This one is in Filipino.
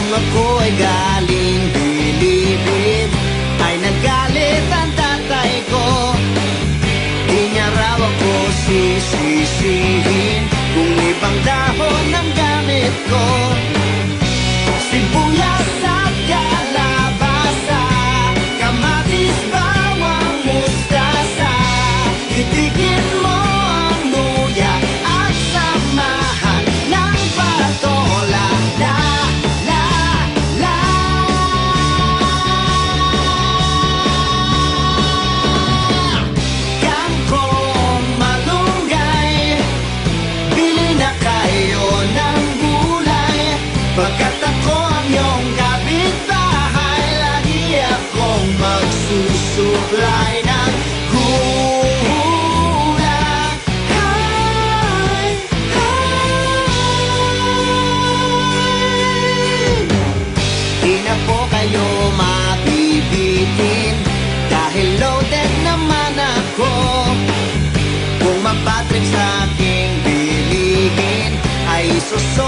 ako ay galing bilibid, ay nagalit ang tatay ko. Di niya raw ako sisisihin kung ibang dahon ang gamit ko. Sibuyas at kalabasa, kamatis, bawang, mustasa. Itigin mo ang luya at samahan ng patola. La, la, la. Kangkong, malunggay, bili na kayo ng gulay. Pagkat ako ang iyong kapitbahay, lagi akong magsusupply ng gulay. Hi, hi. Di na po kayo mabibitin dahil loaded naman ako. Kung mapatrick sa aking bilihin ay susunod